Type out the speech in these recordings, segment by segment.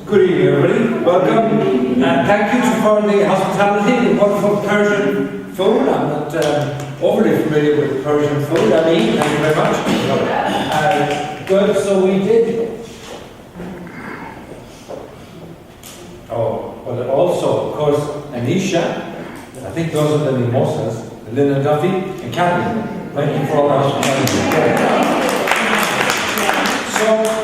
Good evening, everybody. Welcome. Thank you for the hospitality, the wonderful Persian food. I'm not overly familiar with Persian food. Thank you very much. Good. So we did. Oh, well, also, of course, Anisha. I think those are the mimosas. Lynn and Duffy and Catherine. Thank you for all that. So.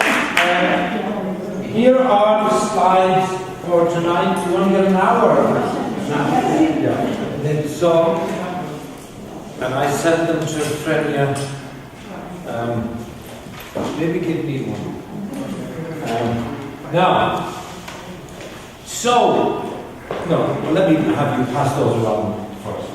Here are the slides for tonight. You want to get an hour? Yeah. And so, and I sent them to Frenia. Maybe give me one. Now, so, no, let me have you pass those around first.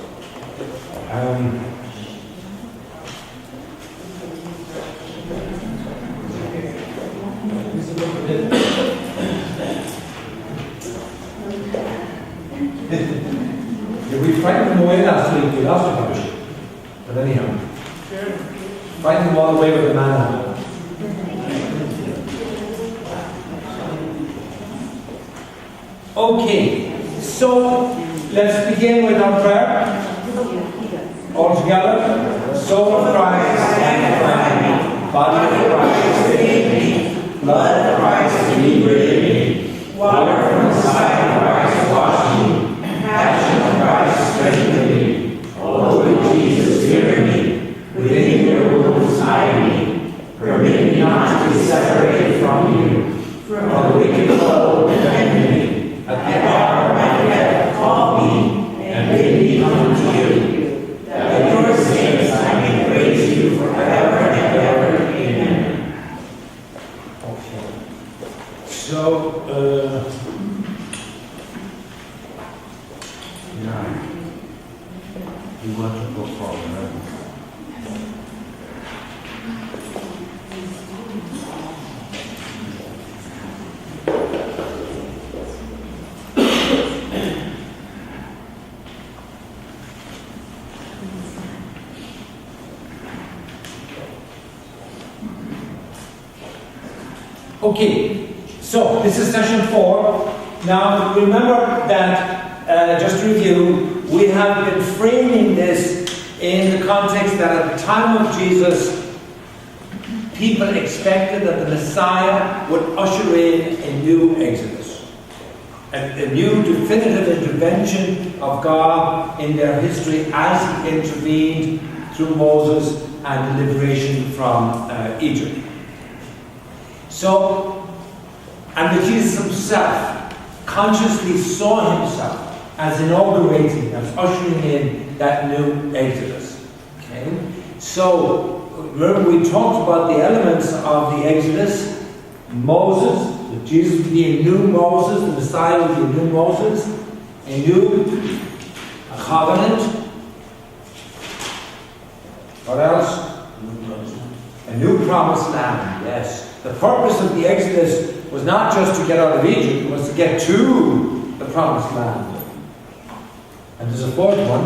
We frightened them away last week with Osterbush. But anyhow, frightened them all away with the manna. Okay, so let's begin with our prayer. All together. Soul of Christ, sanctify me. Body of Christ, save me. Blood of Christ, inebriate me. Water from the side of Christ, wash me. Passion of Christ, strengthen me. Holy Jesus, hear me. Within your wounds, hide me. Permit me not to be separated from you. From the wicked foe, defend me. At the hour of my death, call me, and bid me come to you. That for your sakes I may praise you forever and ever. Amen. Okay. So, you want to go forward, right? Okay, so this is session 4. Now remember that, just to review, we have been framing this in the context that at the time of Jesus, people expected that the Messiah would usher in a new Exodus, a new definitive intervention of God in their history as He intervened through Moses and the liberation from Egypt. So, and that Jesus Himself consciously saw Himself as inaugurating, as ushering in that new Exodus. Okay? So, remember we talked about the elements of the Exodus. Moses, that Jesus would be a new Moses, the Messiah would be a new Moses, a new covenant. What else? A new promised land, yes. The purpose of the Exodus was not just to get out of Egypt, it was to get to the promised land. And there's a fourth one,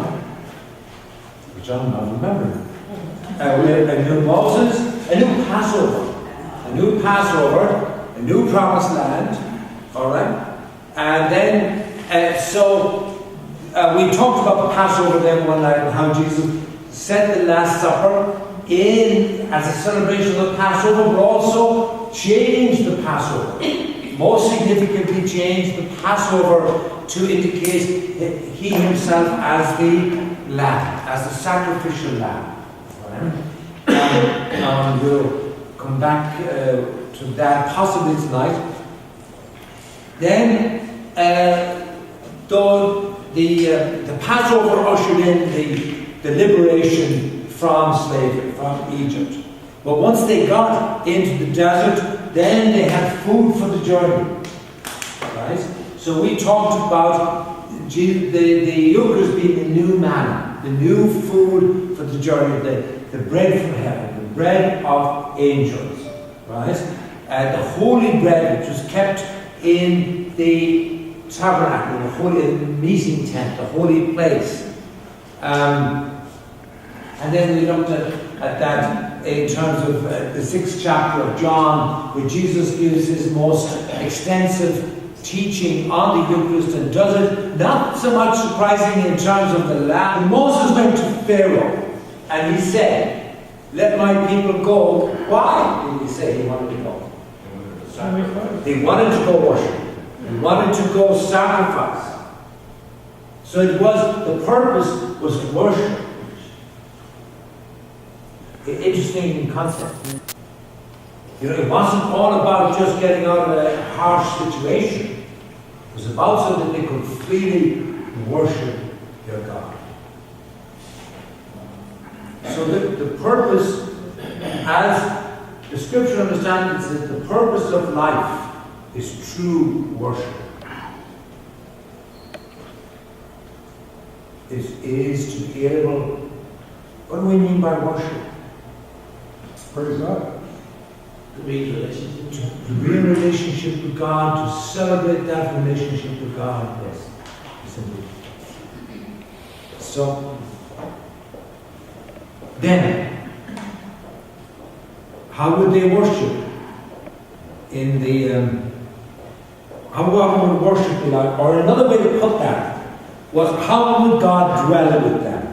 which I'm not remembering. A new Moses, a new Passover. A new Passover, a new promised land. Alright? And then, we talked about the Passover then one night and how Jesus set the Last Supper in as a celebration of the Passover, but also changed the Passover. Most significantly changed the Passover to indicate He Himself as the lamb, as the sacrificial lamb. Right? And we'll come back to that possibly tonight. Then, though the Passover ushered in the liberation from slavery, from Egypt. But once they got into the desert, then they had food for the journey. Right? So we talked about the Eucharist being the new manna, the new food for the journey, the bread from heaven, the bread of angels. Right? The holy bread which was kept in the tabernacle, the holy meeting tent, the holy place. And then we looked at that in terms of the 6th chapter of John, where Jesus gives his most extensive teaching on the Eucharist and does it not so much surprisingly in terms of the lamb. Moses went to Pharaoh and he said, "Let my people go." Why did he say he wanted to go? He wanted to go worship. He wanted to go sacrifice. So it was, the purpose was worship. Interesting concept. You know, it wasn't all about just getting out of a harsh situation. It was about so that they could freely worship their God. So the purpose, as the scripture understands it, is that the purpose of life is true worship. It is to be able, what do we mean by worship? Praise God. To be in relationship. To be in relationship with God, to celebrate that relationship with God. Yes. Simply. So, then, how would they worship? In the, how would worship be like? Or another way to put that was, how would God dwell with them?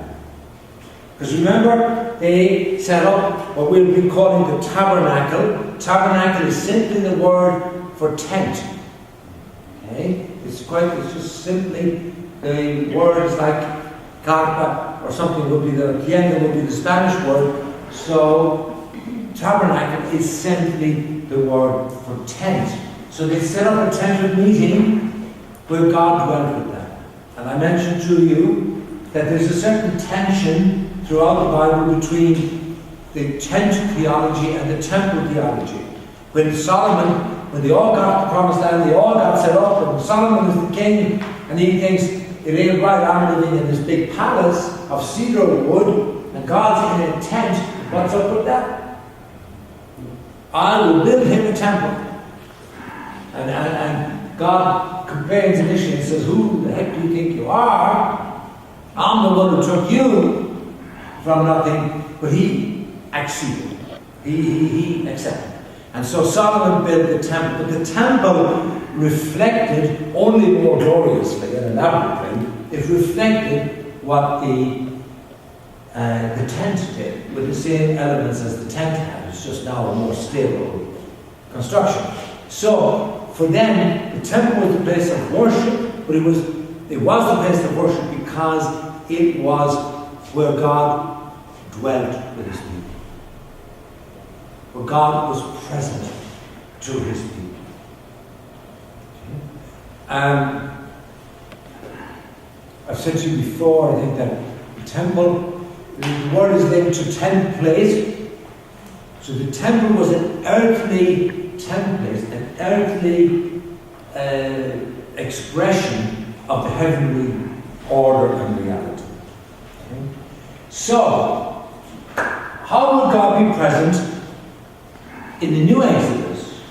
Because remember, they set up what we'll be calling the tabernacle. Tabernacle is simply the word for tent. Okay? It's just simply the words like carpa or something would be the tienda would be the Spanish word. So tabernacle is simply the word for tent. So they set up a tent of meeting where God dwelt with them. And I mentioned to you that there's a certain tension throughout the Bible between the tent theology and the temple theology. When Solomon, when they all got the promised land, they all got set up, and Solomon is the king, and he thinks, it ain't right, I'm living in this big palace of cedar wood, and God's in a tent. What's up with that? I will build him a temple. And God complains initially and says, who the heck do you think you are? I'm the one who took you from nothing, but he acceded. He accepted. And so Solomon built the temple, but the temple reflected only more gloriously and elaborately. It reflected what the tent did, with the same elements as the tent had. It's just now a more stable construction. So for them, the temple was the place of worship, but it was the place of worship because it was where God dwelt with his people. Where God was present to his people. I've said to you before, I think that the temple, the word is linked to tent place. So the temple was an earthly template, an earthly expression of the heavenly order and reality. Okay? So, how would God be present in the new Exodus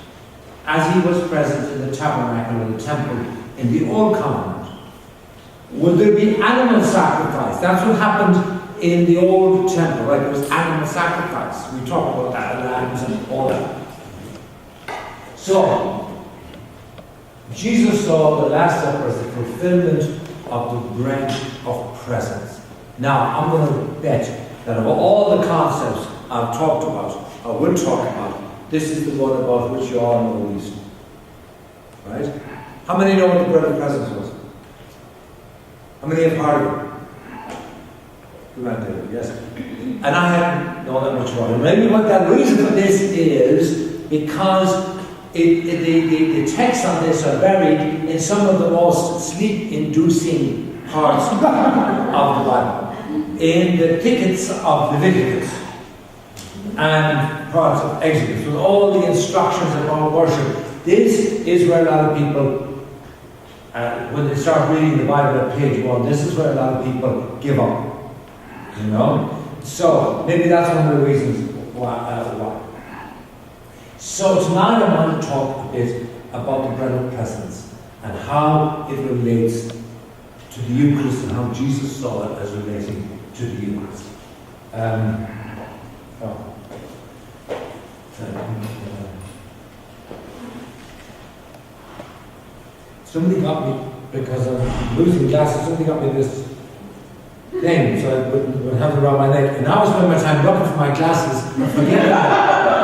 as he was present in the tabernacle and the temple in the Old Covenant? Will there be animal sacrifice? That's what happened in the Old Temple, right? There was animal sacrifice. We talked about that, lambs and all that. So, Jesus saw the Last Supper as the fulfillment of the bread of presence. Now, I'm going to bet that of all the concepts I've talked about, or will talk about, this is the one about which you all know the least. Right? How many know what the bread of presence was? How many have heard of it? We went there, yes. And I hadn't known that much about it. Maybe what that reason for this is because the texts on this are buried in some of the most sleep-inducing parts of the Bible. In the thickets of Leviticus and parts of Exodus, with all the instructions about worship. This is where a lot of people, when they start reading the Bible at page 1, this is where a lot of people give up. You know? So, maybe that's one of the reasons why. So tonight I want to talk a bit about the bread of presence and how it relates to the Eucharist and how Jesus saw it as relating to the Eucharist. somebody got me, because I'm losing glasses, somebody got me this thing, so I would have it around my neck. And now I spend my time looking for my glasses and forgetting that.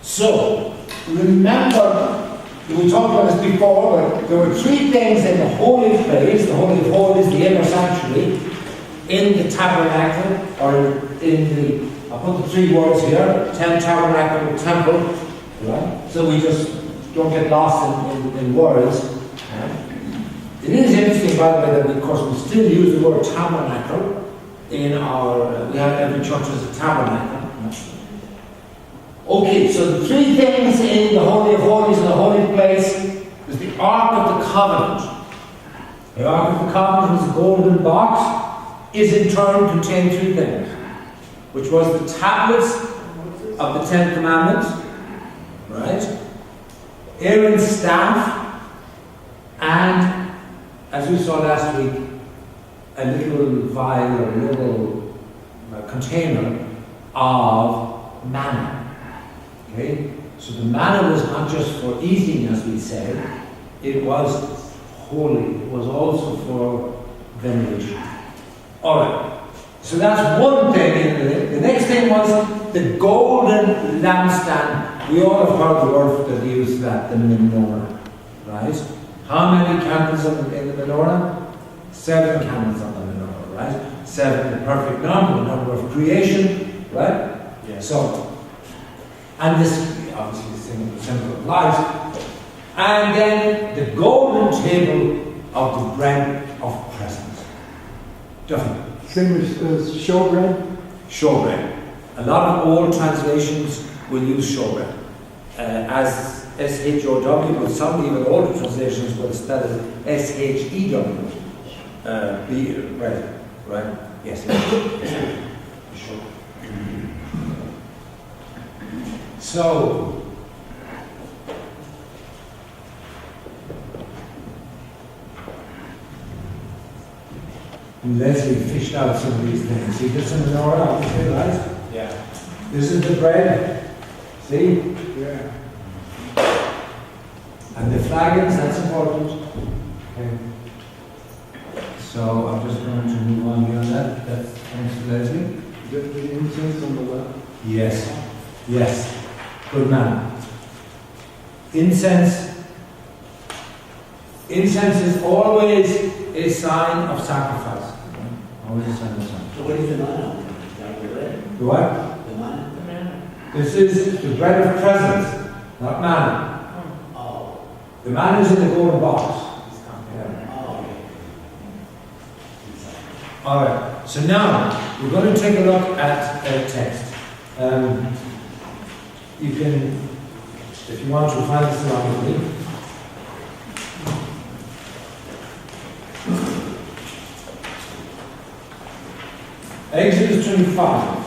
So, remember, we talked about this before, but there were three things in the holy place, the Holy of Holies, the inner sanctuary, in the tabernacle, or in the, I'll put the three words here, tabernacle, temple, right? So we just don't get lost in words. It is interesting, by the way, that of course we still use the word tabernacle in our, we have every church has a tabernacle. Okay, so the three things in the Holy of Holies and the holy place is the Ark of the Covenant. The Ark of the Covenant was a golden box, is in turn contained three things, which was the tablets of the Ten Commandments, right? Aaron's staff, and, as we saw last week, a little vial or a little container of manna. Okay? So the manna was not just for eating, as we said, it was holy. It was also for veneration. Alright, so that's one thing. The next thing was the golden lampstand. We all have heard the word that they use that, the menorah. Right? How many candles in the menorah? 7 candles on the menorah, right? 7, the perfect number, the number of creation, right? Yeah. So, and this, obviously, the symbol of light. And then the golden table of the bread of presence. Definitely. Same as showbread? Showbread. A lot of old translations will use showbread as S-H-O-W, but some even older translations will spell it S-H-E-W. Bread, right? Yes. Sure. So, Leslie fished out some of these things. See this in the menorah, right? Yeah. This is the bread. See? Yeah. And the flagons, that's important. Okay. So I'm just going to move on here on that. Thanks to Leslie. The incense on the left. Yes. Yes. Good man. Incense is always a sign of sacrifice. Always a sign of sacrifice. So what is the manna? Like the bread? The what? The manna? The manna. This is the bread of presence, not manna. Oh. The manna is in the golden box. Yeah. Oh, okay. Alright, so now we're going to take a look at a text. You can, if you want to find this along with me. Exodus 25.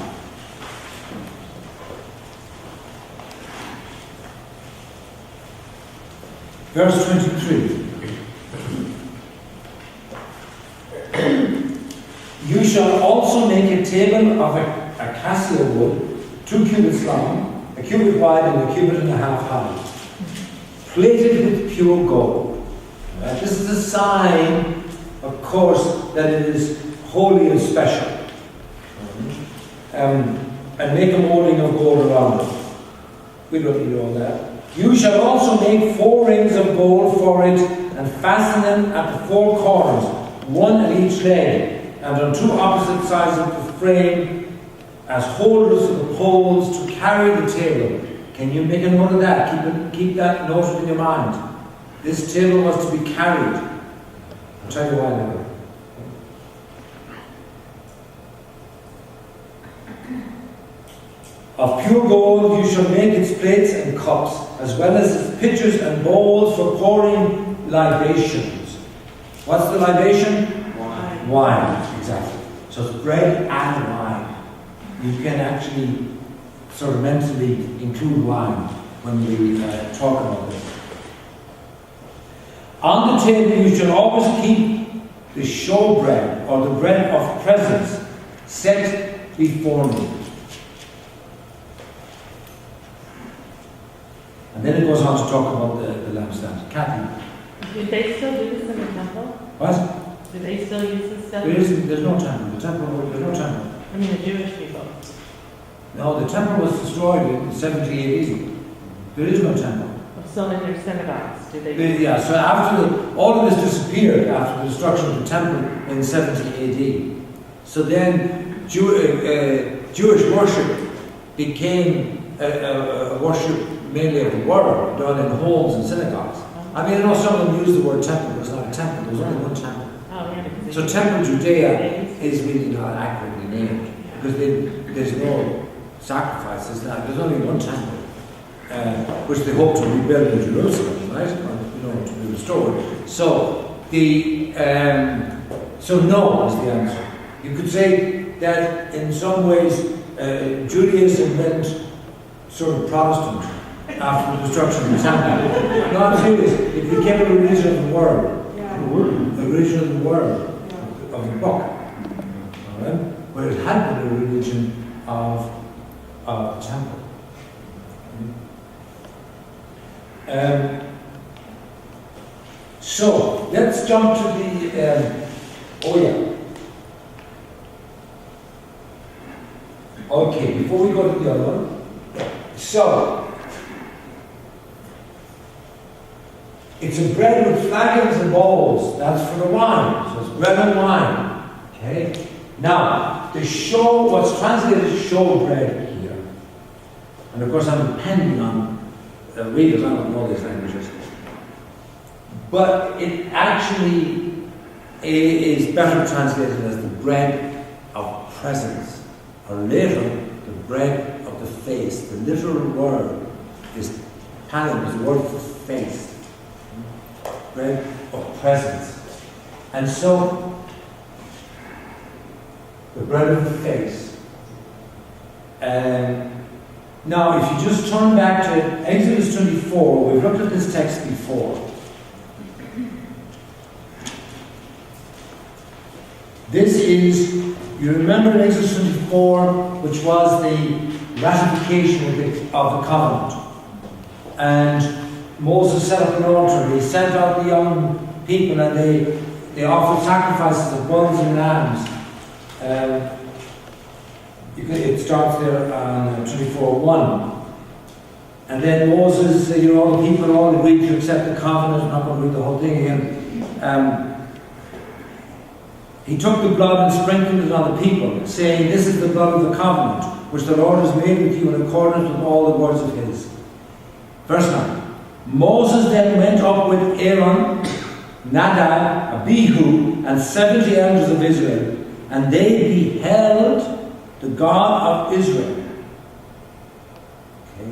Verse 23. You shall also make a table of acacia wood, 2 cubits long, a cubit wide and a cubit and a half high, plated with pure gold. This is a sign, of course, that it is holy and special. And make a molding of gold around it. We don't need all that. You shall also make 4 rings of gold for it and fasten them at the 4 corners, 1 at each leg, and on 2 opposite sides of the frame as holders of the poles to carry the table. Can you make a note of that? Keep that noted in your mind. This table was to be carried. I'll tell you why later. Of pure gold you shall make its plates and cups, as well as its pitchers and bowls for pouring libations. What's the libation? Wine. Wine, exactly. So it's bread and wine. You can actually sort of mentally include wine when we talk about this. On the table you shall always keep the showbread, or the bread of presence, set before me. talk about the lampstand. Kathy, Do they still do this in the temple? what? Do they still use this stuff? There's no temple. There's no temple. I mean, the Jewish people. No, the temple was destroyed in 70 AD. There is no temple. So in their synagogues, do they? Yeah, so after all of this disappeared after the destruction of the temple in 70 AD. So then Jewish worship became a worship mainly of the word, done in homes and synagogues. I mean, I know some of them use the word temple, but it's not a temple. There was only one temple. Oh, yeah. because So they- Temple Judea is really not accurately named because there's no sacrifices. There's only one temple, which they hope to rebuild in Jerusalem, right? Or, to be restored. So so no is the answer. You could say that in some ways Judaism went sort of Protestant after the destruction of the temple. No, I'm serious. It became a religion of the world. A religion of the world, of the book. All right? Where it had been a religion of the temple. So let's jump to the okay, before we go to the other one. So it's a bread with flagons and bowls. That's for the wine. So it's bread and wine. Okay? Now, what's translated as show bread here, and of course I'm depending on readers, I don't know these languages, but it actually is better translated as the bread of presence, or later, the bread of the face. The literal word is panim, is the word for face. Bread of presence. And so, the bread of the face. Now, if you just turn back to Exodus 24, we've looked at this text before. This is, you remember in Exodus 24, which was the ratification of the covenant. And Moses set up an altar. He sent out the young people and they offered sacrifices of bulls and lambs. It starts there on 24:1. And then Moses, all the people all agreed to accept the covenant. I'm not going to read the whole thing again. He took the blood and sprinkled it on the people, saying, "This is the blood of the covenant, which the Lord has made with you in accordance with all the words of his." Verse 9. Moses then went up with Aaron, Nadab, Abihu, and 70 elders of Israel, and they beheld the God of Israel. Okay.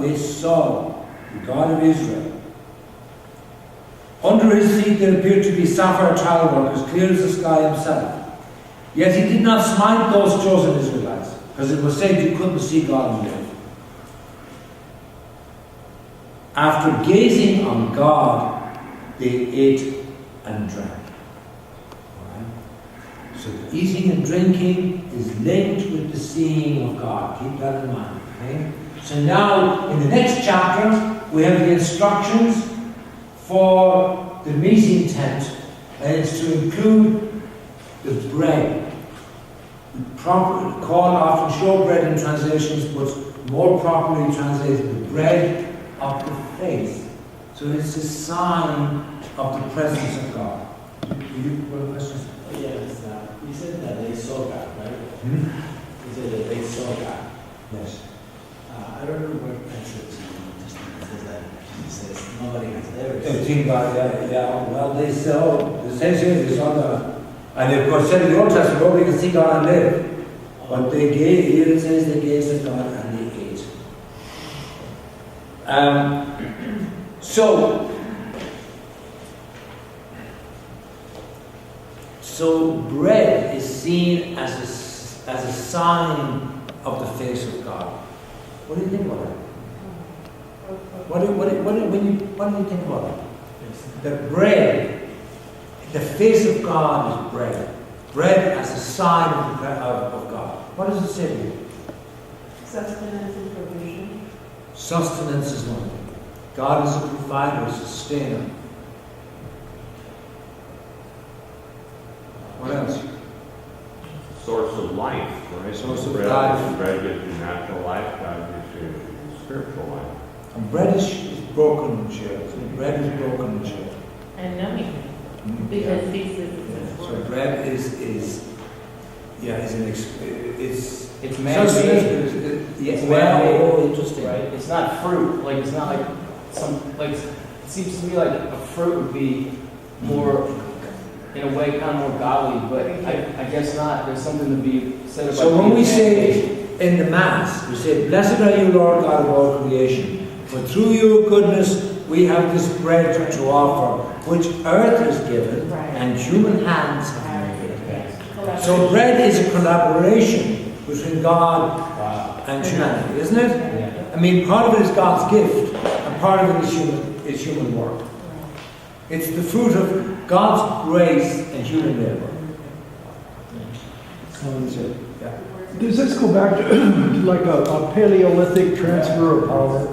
They saw the God of Israel. Under his feet there appeared to be sapphire tile work, as clear as the sky himself. Yet he did not smite those chosen Israelites, because it was said you couldn't see God and live. After gazing on God, they ate and drank. So the eating and drinking is linked with the seeing of God. Keep that in mind. Okay? So now, in the next chapter, we have the instructions for the meeting tent, and it's to include the bread. Called often showbread in translations, but more properly translated the bread of the faith. So it's a sign of the presence of God. Do you have a question? Yes, you said that they saw God, right? Hmm? You said that they saw God. Yes. I don't know what passage says that. It says nobody has ever Yeah, seen. well, they saw, the says here, they saw the, and of course said in the Old Testament, nobody can see God and live. But they gave, here it says they gazed at God and they ate. So bread is seen as a sign of the face of God. What do you think about that? What do you think about that? The bread, the face of God is bread. Bread as a sign of God. What does it say to you? Sustenance and provision. Sustenance is one thing. God is a provider, a sustainer. What else? Source of life, right? Source of bread, life. Bread gives you natural life, God gives you spiritual life. And bread is broken and shared. So bread is broken and shared. And knowing, because this is His So word. bread is It's man-made. It's Well, man-made, interesting. right? It's not fruit, like, it's not like it seems to me like a fruit would be more, in a way, kind of more godly, but I guess not. There's something to be said about So when we being say man-made. in the Mass, we say, "Blessed are you, Lord God of all creation, for through your goodness we have this bread to offer, which earth has given Right. and human hands have made." So bread is a collaboration between God Wow. and humanity, isn't it? Yeah. I mean, part of it is God's gift, and part of it is human work. It's the fruit of God's grace and human labor. That's it. Yeah. Does this go back to like a Paleolithic transfer of power?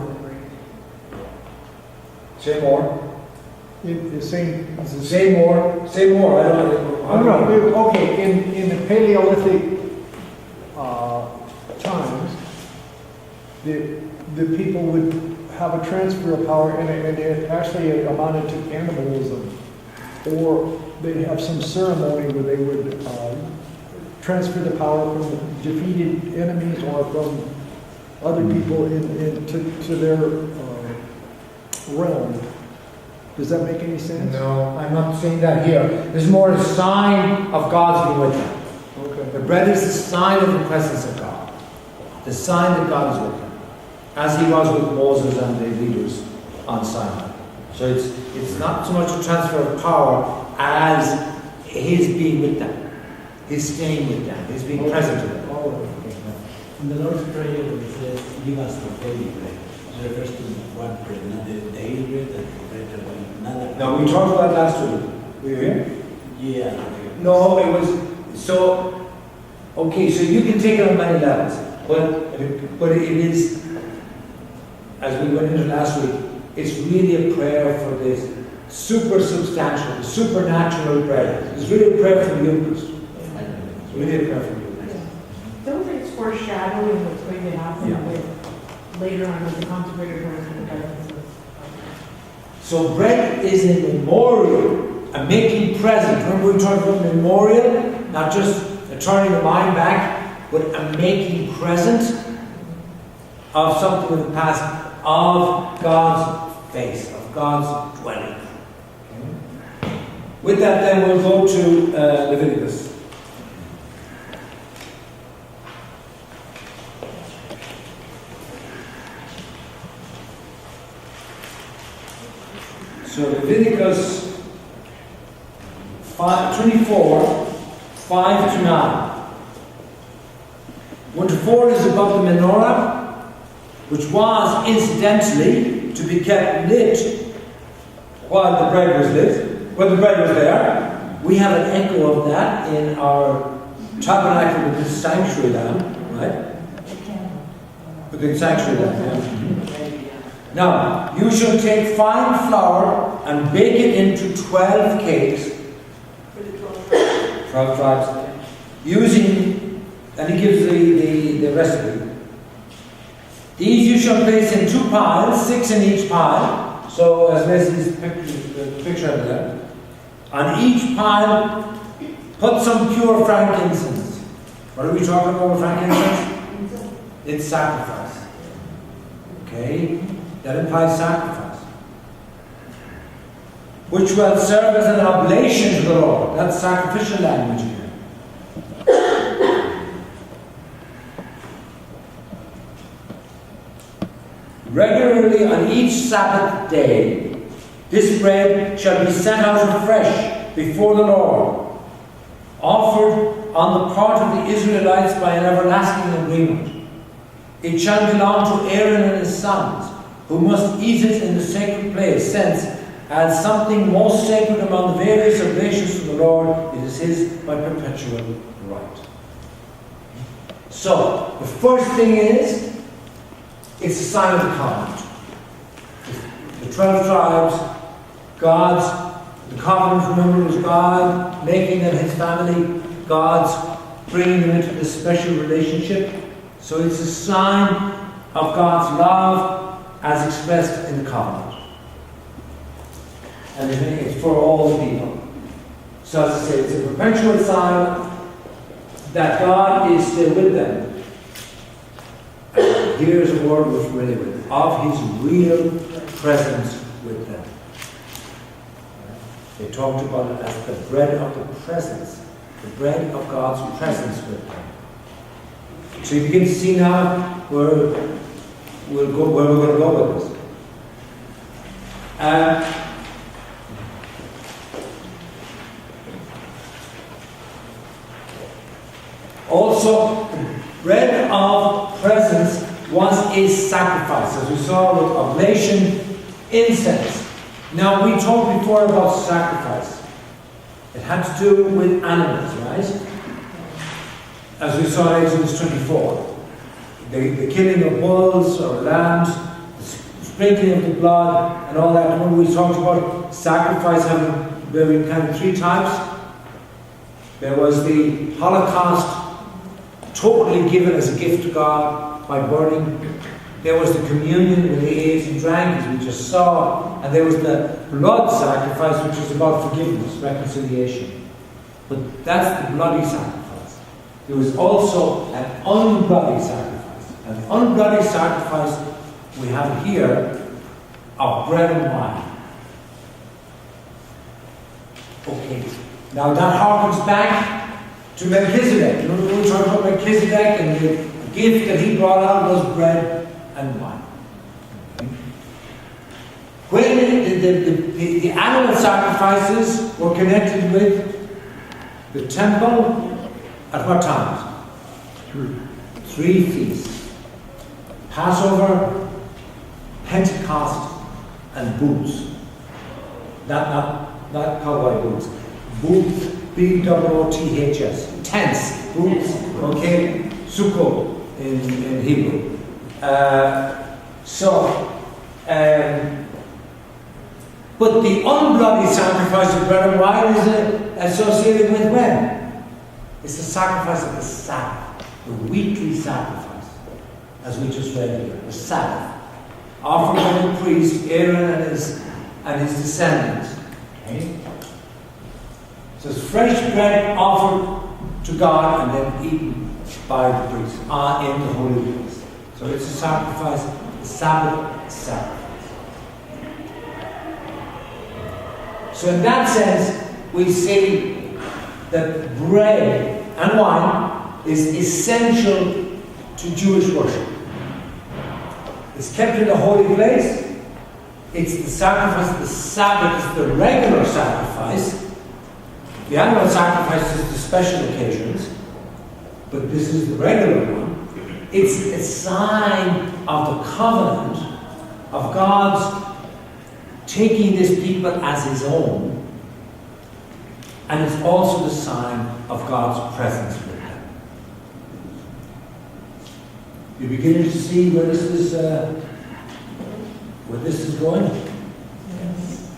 Say more. It's saying, Say more. Say more. I don't know. Okay, in the Paleolithic times, the people would have a transfer of power, and it actually amounted to cannibalism, or they'd have some ceremony where they would transfer the power from defeated enemies or from other people to their realm. Does that make any sense? No, I'm not saying that here. There's more a sign of God's being with them. Okay. The bread is the sign of the presence of God. The sign that God is with them. As he was with Moses and the leaders on Sinai. So it's not so much a transfer of power as his being with them. His staying with them. His being present to them. In the Lord's Prayer, when it says, "Give us the daily bread," it refers to one bread, not the daily bread, that the bread of another. Now, we talked about last week. Were you here? Yeah. No, it was, so, okay, so you can take it on many levels. But it is, as we went into last week, it's really a prayer for this super substantial, supernatural bread. It's really a prayer for the Eucharist. It's really a prayer for the Eucharist. Don't think it's foreshadowing what's going to happen Yeah. with later on with the consecrated word and the presence of. So bread is a memorial, a making present. Remember we talked about memorial? Not just a turning the mind back, but a making present of something in the past, of God's face, of God's dwelling. Okay. With that then we'll go to Leviticus. So Leviticus 24, 5 to 9. 1 to 4 is about the menorah, which was incidentally to be kept lit while the bread was lit, when the bread was there. We have an echo of that in our tabernacle with the sanctuary lamp, right? With the sanctuary lamp, yeah. Now, you shall take fine flour and bake it into 12 cakes. 12 tribes. Using, and he gives the recipe. These you shall place in 2 piles, 6 in each pile. So, as Leslie's picture there. On each pile, put some pure frankincense. What are we talking about with frankincense? It's sacrifice. Okay? That implies sacrifice. Which will serve as an oblation to the Lord. That's sacrificial language here. Regularly on each Sabbath day, this bread shall be set out afresh before the Lord, offered on the part of the Israelites by an everlasting agreement. It shall belong to Aaron and his sons, who must eat it in the sacred place, since, as something most sacred among the various oblations to the Lord, it is his by perpetual right. So, the first thing is, it's a sign of the covenant. the 12 tribes, the covenant, remember, was God making them his family, God's bringing them into this special relationship. So it's a sign of God's love as expressed in the covenant. And it's for all the people. So as I say, it's a perpetual sign that God is still with them. Here's a word we're familiar with, of his real presence with them. They talked about it as the bread of the presence, the bread of God's presence with them. So you begin to see now where we're going to go with this. Also, bread of presence was a sacrifice, as we saw with oblation, incense. Now, we talked before about sacrifice. It had to do with animals, right? As we saw in Exodus 24. The killing of bulls or lambs, the sprinkling of the blood, and all that. Remember we talked about sacrifice having kind of three types. There was the Holocaust, totally given as a gift to God by burning. There was the communion when they ate and drank, as we just saw. And there was the blood sacrifice, which is about forgiveness, reconciliation. But that's the bloody sacrifice. There was also an unbloody sacrifice. An unbloody sacrifice we have here of bread and wine. Okay, now that harkens back to Melchizedek. Remember we were talking about Melchizedek and the gift that he brought out was bread and wine. When the animal sacrifices were connected with the temple, at what times? Three feasts. Passover, Pentecost, and Booths. Not cowboy boots. Booths, B-O-O-T-H-S. Tents, booths, okay? Sukkot in Hebrew. But the unbloody sacrifice of bread and wine is associated with when? It's the sacrifice of the Sabbath, the weekly sacrifice, as we just read here, the Sabbath, offered by the priest Aaron and his descendants. Okay? So it's fresh bread offered to God and then eaten by the priest in the holy place. So it's a sacrifice, the Sabbath sacrifice. So in that sense, we see that bread and wine is essential to Jewish worship. It's kept in the holy place. It's the sacrifice of the Sabbath, is the regular sacrifice. The animal sacrifice is the special occasions, but this is the regular one. It's a sign of the covenant of God's taking this people as his own, and it's also the sign of God's presence with them. You're beginning to see where this is going? Yes.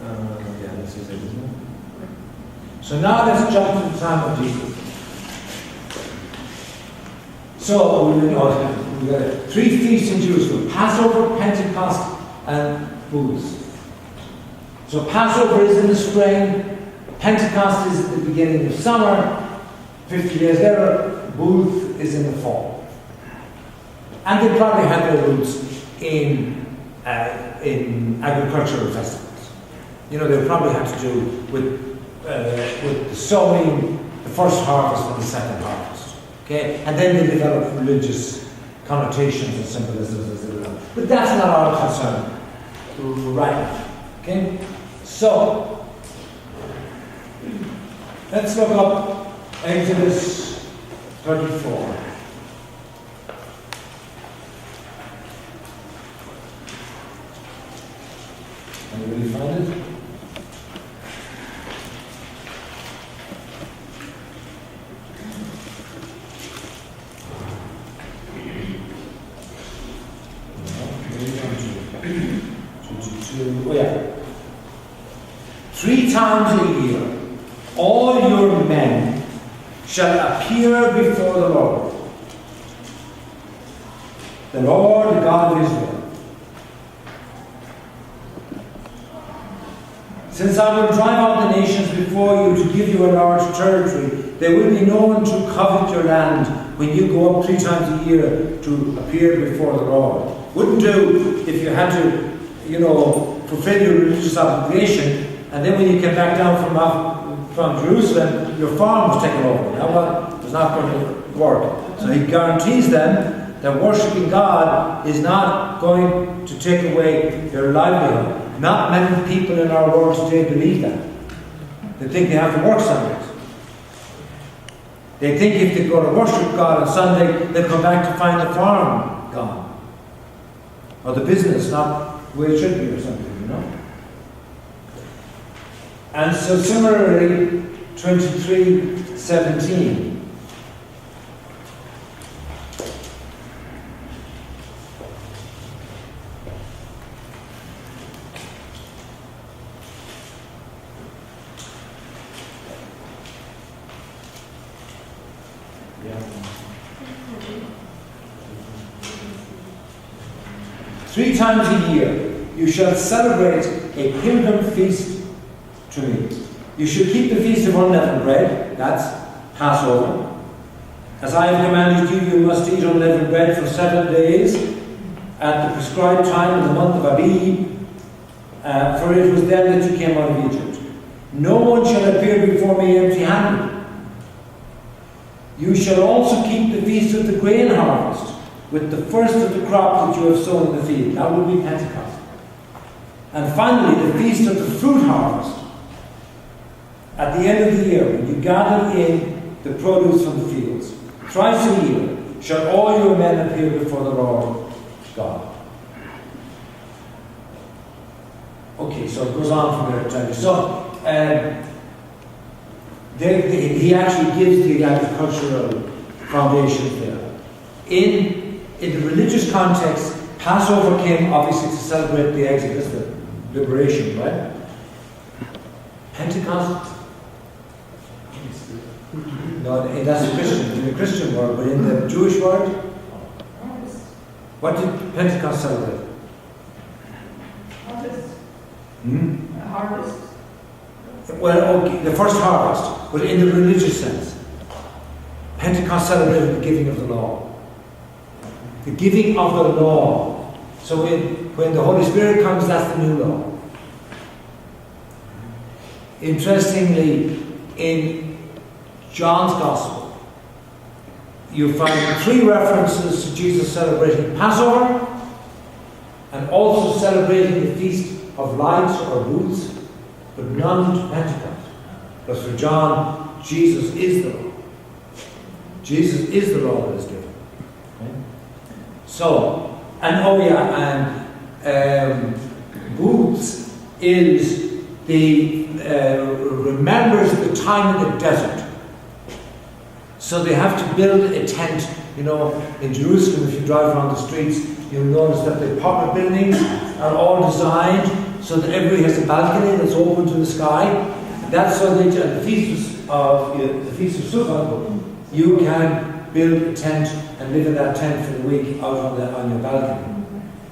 Yeah, this is it, isn't it? So now let's jump to the time of Jesus. So we got 3 feasts in Jerusalem: Passover, Pentecost, and Booths. So Passover is in the spring, Pentecost is at the beginning of summer, 50 years later, Booth is in the fall. And they probably had their roots in agricultural festivals. You know, they probably had to do with the sowing, the first harvest and the second harvest. Okay? And then they developed religious connotations and symbolisms as they went. But that's not our concern right now. Okay? So, let's look up Exodus 34. Anybody find it? No, maybe not. 3 times a year, all your men shall appear before the Lord, the God of Israel. Since I will drive out the nations before you to give you a large territory, there will be no one to covet your land when you go up 3 times a year to appear before the Lord. Wouldn't do if you had to, fulfill your religious obligation, and then when you came back down from Jerusalem, your farm was taken over. Now, it was not going to work. So he guarantees them that worshipping God is not going to take away their livelihood. Not many people in our world today believe that. They think they have to work Sundays. They think if they go to worship God on Sunday, they'll come back to find the farm gone. Or the business not where it should be or something, And so similarly, 23:17. Yeah. 3 times a year you shall celebrate a pilgrim feast to me. You shall keep the feast of unleavened bread, that's Passover. As I have commanded you, you must eat unleavened bread for 7 days at the prescribed time in the month of Abib, for it was then that you came out of Egypt. No one shall appear before me empty-handed. You shall also keep the feast of the grain harvest, with the first of the crop that you have sown in the field. That will be Pentecost. And finally, the feast of the fruit harvest. At the end of the year, when you gather in the produce from the fields, thrice a year shall all your men appear before the Lord God. Okay, so it goes on from there to tell you. So, he actually gives the agricultural foundations there. In the religious context, Passover came obviously to celebrate the Exodus, the liberation, right? Pentecost? No, that's a Christian, in the Christian world, but in the Jewish world, what did Pentecost celebrate? Harvest. Harvest. Well, okay, the first harvest, but in the religious sense. Pentecost celebrated the giving of the law. The giving of the law. So when the Holy Spirit comes, that's the new law. Interestingly, in John's Gospel, you find 3 references to Jesus celebrating Passover and also celebrating the Feast of Lights or Booths, but none to Pentecost. Because for John, Jesus is the law. Jesus is the law that is given. Okay? So, booths is remembers the time in the desert. So they have to build a tent. In Jerusalem, if you drive around the streets, you'll notice that the apartment buildings are all designed so that everybody has a balcony that's open to the sky. That's so that at the Feast of Sukkot, you can build a tent and live in that tent for the week out on your balcony.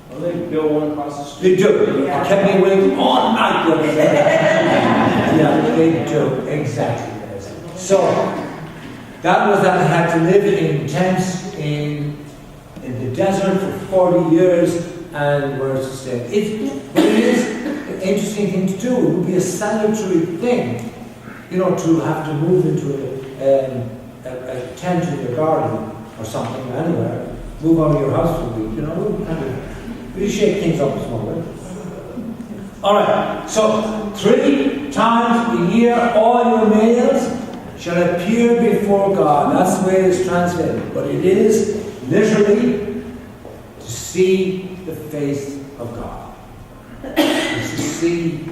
Well, they build one across the street. They do. Yeah. I kept me awake all night the other day. Yeah, they do. Exactly. So, that was that they had to live in tents in the desert for 40 years and were sustained. But it is an interesting thing to do. It would be a salutary thing, to have to move into a tent in your garden or something, anywhere, move out of your house for a week, we shake things up a small bit. Alright, so 3 times a year all your males shall appear before God. That's the way it's translated. But it is literally to see the face of God. It's to see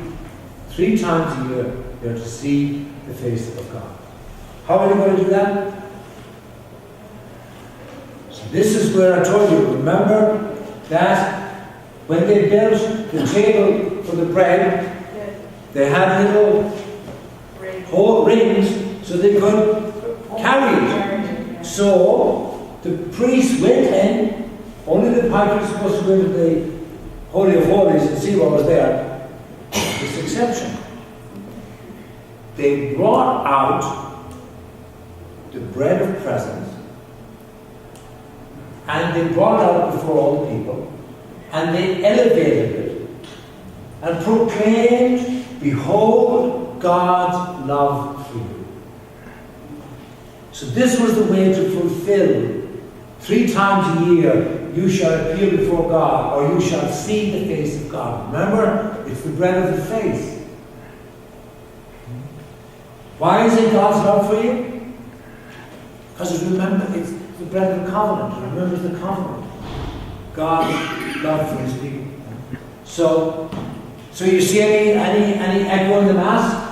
3 times a year you're to see the face of God. How are you going to do that? So this is where I told you, remember that When they built the table for the bread, they had little whole rings so they could carry it. So the priest went in, only the piper was supposed to go into the Holy of Holies and see what was there. This exception. They brought out the bread of presence, and they brought it out before all the people, and they elevated it and proclaimed, "Behold God's love for you." So this was the way to fulfill 3 times a year, you shall appear before God, or you shall see the face of God. Remember, it's the bread of the face. Why is it God's love for you? Because remember, it's the bread of the covenant. It remembers the covenant. God's love for his people. So you see any echo in the Mass?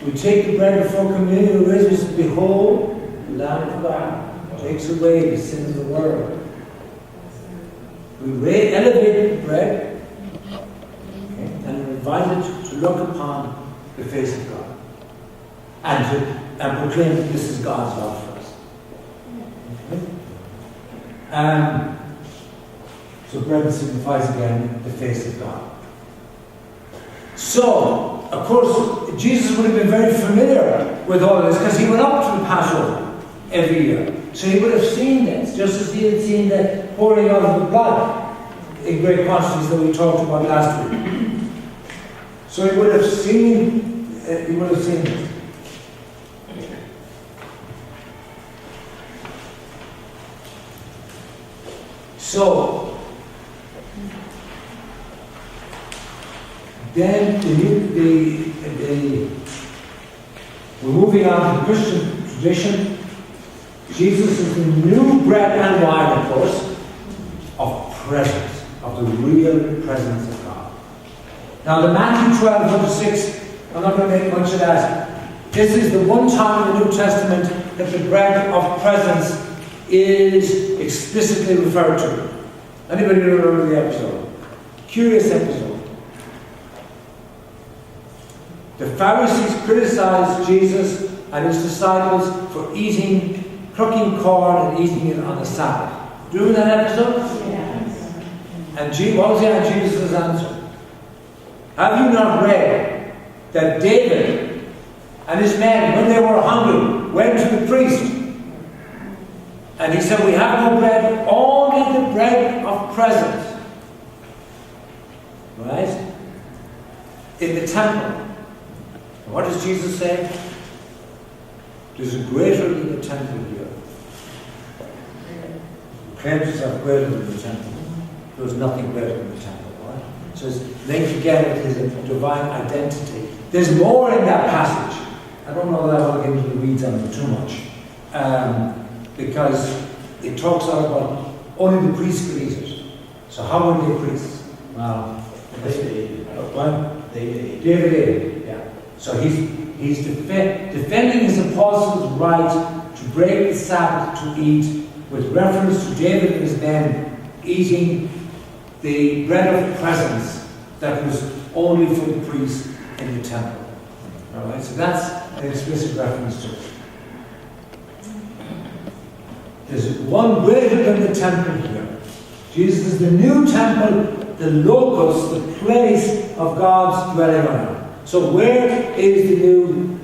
We take the bread before communion, we raise it, and behold, the Lamb of God takes away the sin of the world. We elevate the bread, okay, and invite it to look upon the face of God and proclaim that this is God's love for us. Okay? So bread signifies again the face of God. So, of course, Jesus would have been very familiar with all of this because he went up to the Passover every year. So he would have seen this, just as he had seen the pouring out of the blood in great quantities that we talked about last week. So he would have seen this. So then we're moving on to the Christian tradition. Jesus is the new bread and wine, of course, of presence, of the real presence of God. Now, the Matthew 12:6, I'm not going to make much of that. This is the one time in the New Testament that the bread of presence is explicitly referred to. Anybody remember the episode? Curious episode. The Pharisees criticized Jesus and his disciples for plucking corn and eating it on the Sabbath. Do you remember that episode? Yes. And what was Jesus' answer? Have you not read that David and his men, when they were hungry, went to the priest? And he said, we have no bread, only the bread of presence. Right? In the temple. And what does Jesus say? There's a greater than the temple here. He claims himself greater than the temple. There was nothing greater than the temple, right? So it's linked again with his divine identity. There's more in that passage. I don't know that I want to get into the weeds on it too much. Because it talks about only the priests could eat it. So how were they priests? Well, David ate it. Yeah. So he's defending his apostles' right to break the Sabbath to eat, with reference to David and his men eating the bread of presence that was only for the priests in the temple. All right. So that's an explicit reference to it. There's one greater than the temple here. Jesus is the new temple, the locus, the place of God's dwelling on earth. So where is the new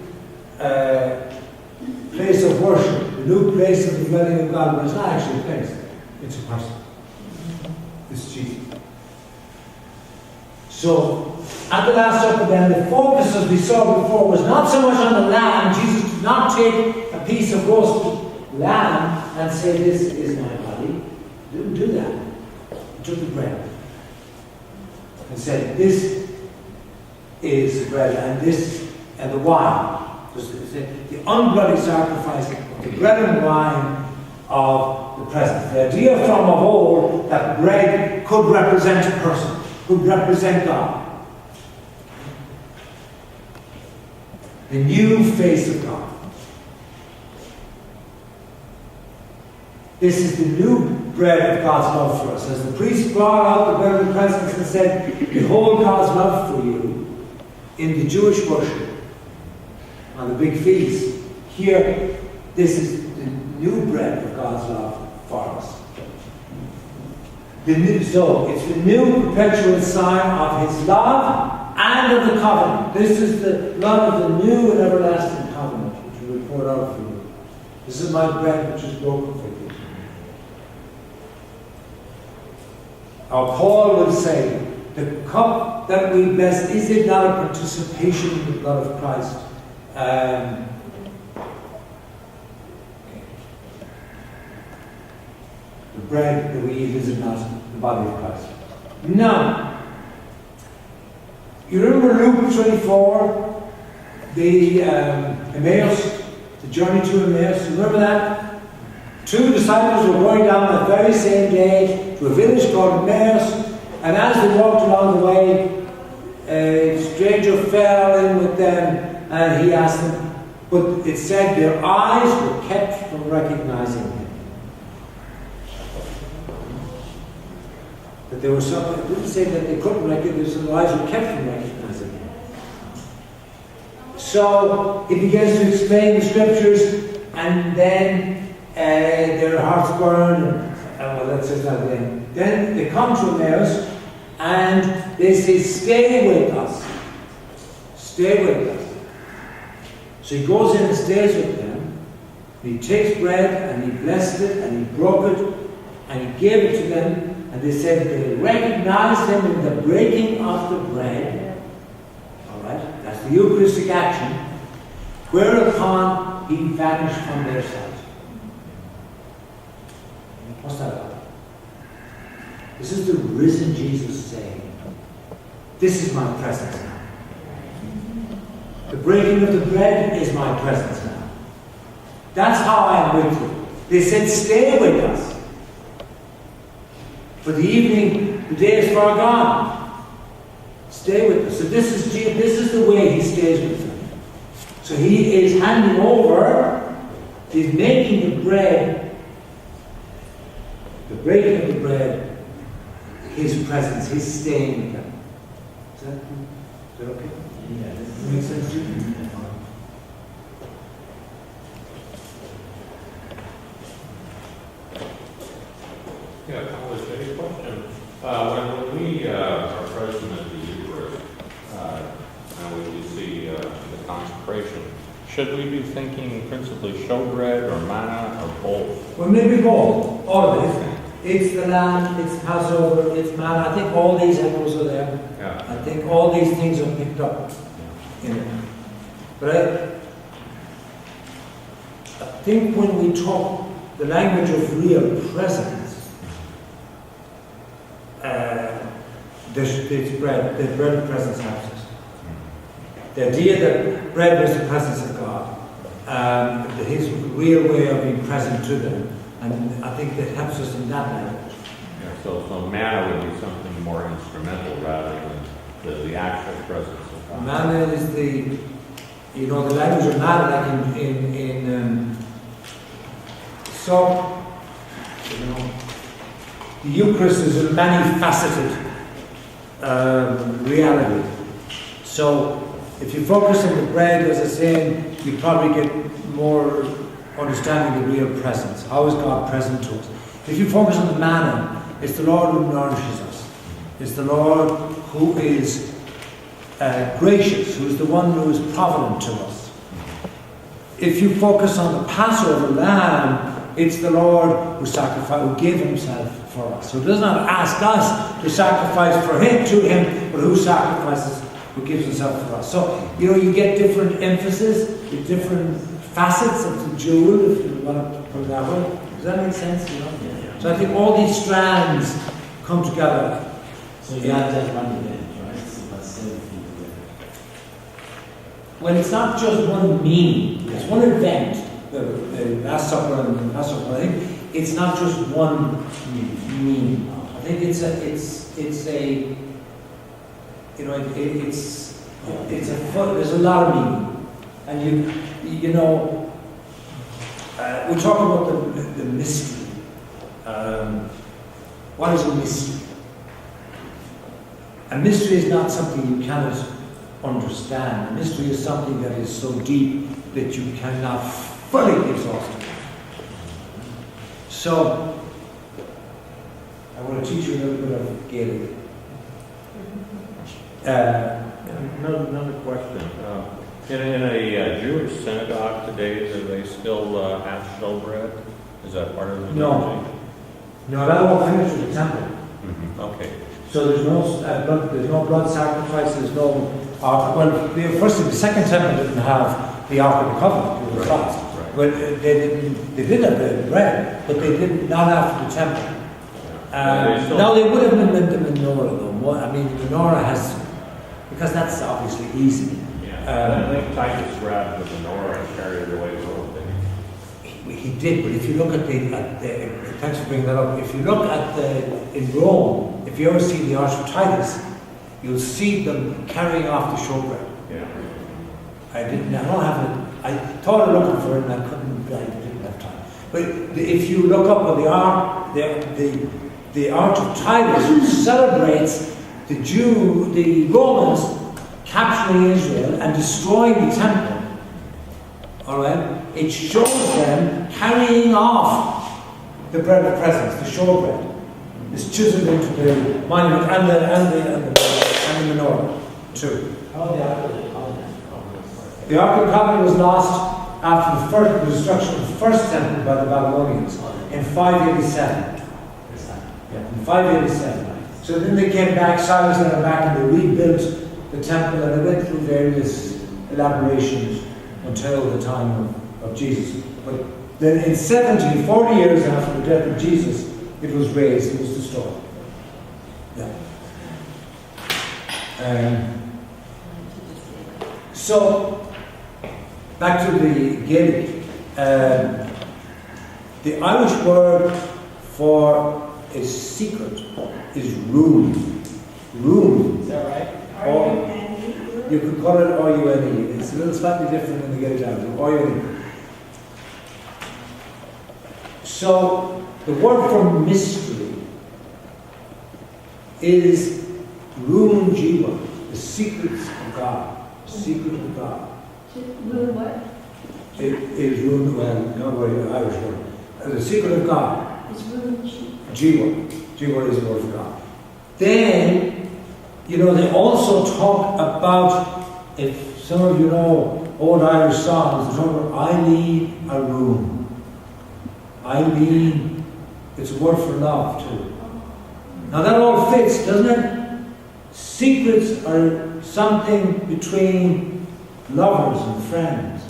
place of worship, the new place of the dwelling of God? Well, it's not actually a place, it's a person. It's Jesus. So, at the Last Supper then, the focus, as we saw before, was not so much on the lamb. Jesus did not take a piece of roasted lamb and say, this is my body. Didn't do that. He took the bread and said, this is the bread and this and the wine. The unbloody sacrifice of the bread and wine of the presence. The idea from of old that bread could represent a person, could represent God. The new face of God. This is the new bread of God's love for us. As the priest brought out the bread of the presence and said, behold God's love for you in the Jewish worship on the big feast. Here, this is the new bread of God's love for us. So it's the new perpetual sign of his love and of the covenant. This is the love of the new and everlasting covenant which we poured out for you. This is my bread which is broken for you. Now Paul would say, the cup that we bless, is it not a participation in the blood of Christ? The bread that we eat, is it not the body of Christ? Now, you remember Luke 24, the Emmaus, the journey to Emmaus, you remember that? 2 disciples were going down that very same day to a village called Emmaus, and as they walked along the way, a stranger fell in with them, and he asked them, but it said their eyes were kept from recognizing him. That there was something, it didn't say that they couldn't recognize him, their eyes were kept from recognizing him. So he begins to explain the scriptures, and then their hearts burn, well, that's just not the end. Then they come to Emmaus, and they say, stay with us. Stay with us. So he goes in and stays with them. He takes bread, and he blessed it, and he broke it, and he gave it to them. And they said they recognized him in the breaking of the bread. All right, that's the Eucharistic action. Whereupon he vanished from their sight. What's that about? This is the risen Jesus saying, this is my presence now. The breaking of the bread is my presence now. That's how I am with you. They said, stay with us. For the evening, the day is far gone. Stay with us. So this is the way he stays with them. So he is handing over, he's making the bread, the breaking of the bread, his presence, he's staying with them. Is that okay? Yeah. Does that make sense to you? Yeah, College, any question? When we are present at the Eucharist, and we see the consecration, should we be thinking principally showbread or manna or both? Well, maybe both. All of it. It's the lamb, it's Passover, it's manna. I think all these echoes are there. Yeah. I think all these things are picked up in it. But I think when we talk the language of real presence, the bread of presence helps us. The idea that bread is the presence of God, his real way of being present to them, and I think that helps us in that language. Yeah, so manna would be something more instrumental rather than the actual presence of God. Manna is the language of manna, like in so, the Eucharist is a many-faceted reality. So, if you focus on the bread, as I was saying, you probably get more understanding the real presence. How is God present to us? If you focus on the manna, it's the Lord who nourishes us. It's the Lord who is gracious, who is the one who is provident to us. If you focus on the Passover lamb, it's the Lord who gave himself for us. So he does not ask us to sacrifice to him, but who sacrifices, who gives himself for us. So, you get different emphasis, different facets of the jewel, if you want to put it that way. Does that make sense? So I think all these strands come together. So it's not just one event, right? It's everything together. Well, it's not just one meaning. It's one event. The Last Supper and the Passover. I think it's not just one meaning. I think it's a there's a lot of meaning, and we talk about the mystery. what is a mystery? A mystery is not something you cannot understand. A mystery is something that is so deep that you cannot fully exhaust it. So, I want to teach you a little bit of Gaelic. Another question. In a Jewish synagogue today, do they still have showbread? Is that part of the No. No, that won't finish with the temple. Okay. So there's no blood sacrifice, there's no ark. Well, firstly, the second temple didn't have the Ark of the Covenant, it was last. Right. Well, they did have the bread, but they did not after the temple. Now they would have been the menorah though. I mean, the menorah has, because that's obviously easy. Yeah. I think Titus grabbed the menorah and carried it away a little bit. He did, but if you look at the thanks for bringing that up. If you look at in Rome, if you ever see the Arch of Titus, you'll see them carrying off the showbread. Yeah. I don't have it. I thought of looking for it and I didn't have time. But if you look up on the Arch, the Arch of Titus celebrates the Romans capturing Israel and destroying the temple. All right? It shows them carrying off the bread of presence, the showbread. It's chiseled into the monument and the menorah too. How the Ark of the Covenant? The Ark of the Covenant was lost after the destruction of the first temple by the Babylonians in 587. Yeah, in 587. So then they came back, Cyrus and them back, and they rebuilt the temple, and they went through various elaborations until the time of Jesus. But then in 40 years after the death of Jesus, it was raised, it was destroyed. Yeah. So, back to the Gaelic. The Irish word for a secret is rune. Rune. Is that right? Or you could call it R-U-N-E. It's a little slightly different when you get it down. R-U-N-E. So, the word for mystery is rune jiva, the secrets of God. Secret of God. Rune what? It is rune, well, no worry, Irish word. The secret of God. It's rune Jiva. Jiva is the word for God. Then, they also talk about, if some of you know old Irish songs, they talk about Eileen a room. Eileen, it's a word for love too. Now that all fits, doesn't it? Secrets are something between lovers and friends.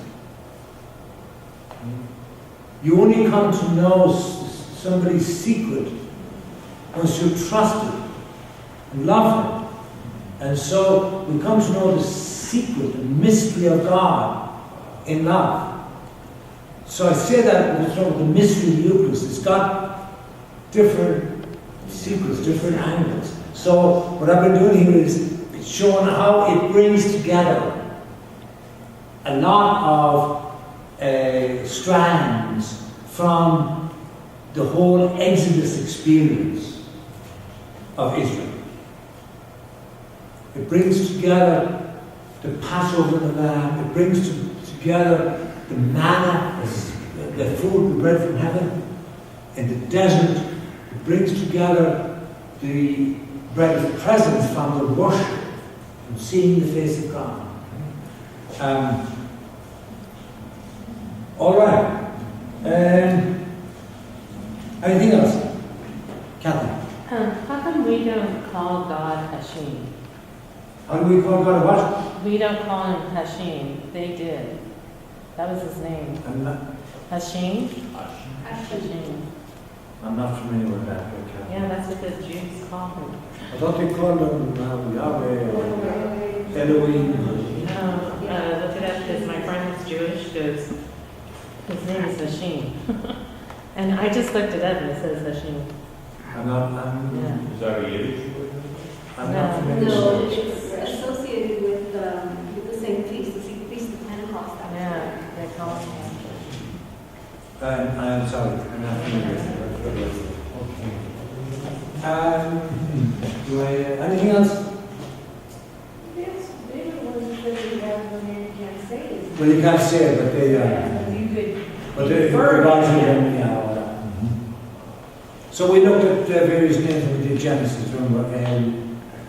You only come to know somebody's secret once you trust it and love them. And so we come to know the secret, the mystery of God in love. So I say that when we talk about the mystery of the Eucharist, it's got different secrets, different angles. So what I've been doing here is showing how it brings together a lot of strands from the whole Exodus experience of Israel. It brings together the Passover of the Lamb. It brings together the manna, the food, the bread from heaven, in the desert. It brings together the bread of presence from the worship, from seeing the face of God. All right. Anything else? Kathy? How come we don't call God Hashem? How do we call God what? We don't call him Hashem. They did. That was his name. Hashem? Hashem. I'm not familiar with that. Yeah, that's what the Jews call him. I thought they called him Yahweh or Elohim. No, look it up because my friend is Jewish. Goes, his name is Hashem. And I just looked it up and it says Hashem. I'm Is that a Yiddish word? I'm not familiar No, with it's associated with the same feast, the Feast of Pentecost. Yeah, they call him. I'm sorry, I'm not familiar with it. Anything else? Yes, maybe the ones that you have when you can't say it. Well, you can't say it, but they, Yeah, but you could. but they, Infer it. yeah, all that. So we looked at various names when we did Genesis, remember,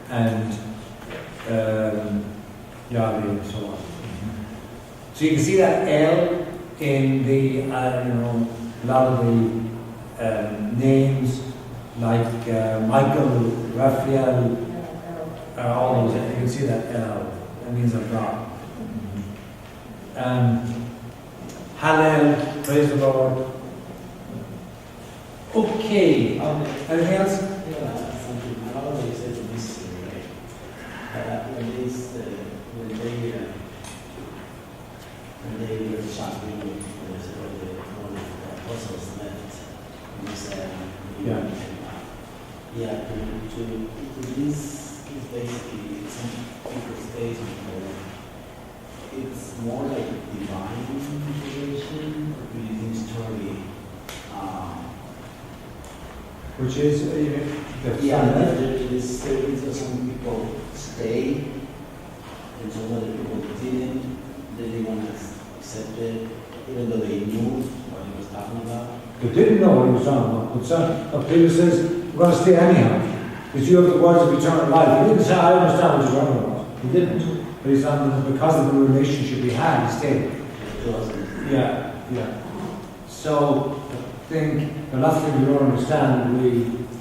and Yahweh and so on. So you can see that L in the, a lot of the names like Michael, Raphael, all those, you can see that L. That means of God. Hallel, praise the Lord. Okay. Anything else? Yeah, something I always say to this, right? When they were shopping with one of the apostles left, and he said, to this is basically some people's statement where it's more like divine integration, or do you think story? Which is, there is some people stay, and some other people didn't. They didn't want to accept it, even though they knew what he was talking about. they didn't know what he was talking about. But Peter says, we're going to stay anyhow. Because you have the words of eternal life. He didn't say, I understand what you're talking about. He didn't. But he's not, because of the relationship he had, he stayed. Yeah. So, I think the last thing we don't understand,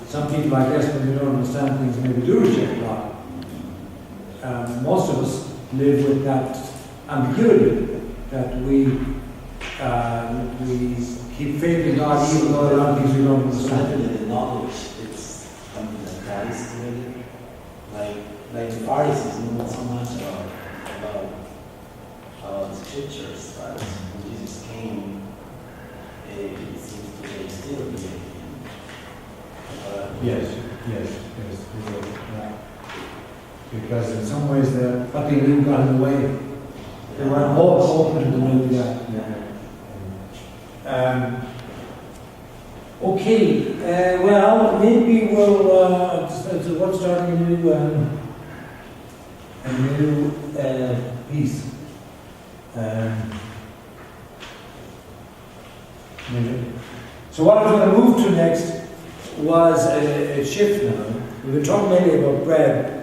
some people, I guess, when they don't understand things, maybe do reject God. Most of us live with that ambiguity, that we keep faith in God even though there are things we don't So understand. definitely the knowledge, it's something that Christ really, like the Pharisees knew so much about the scriptures, but when Jesus came, it seems to they still believe in him. Yes. Because in some ways, what they knew got in the way. They weren't all open to the new, okay, well, maybe we'll, what's starting a new piece. So what I was going to move to next was a shift now. We've been talking mainly about bread.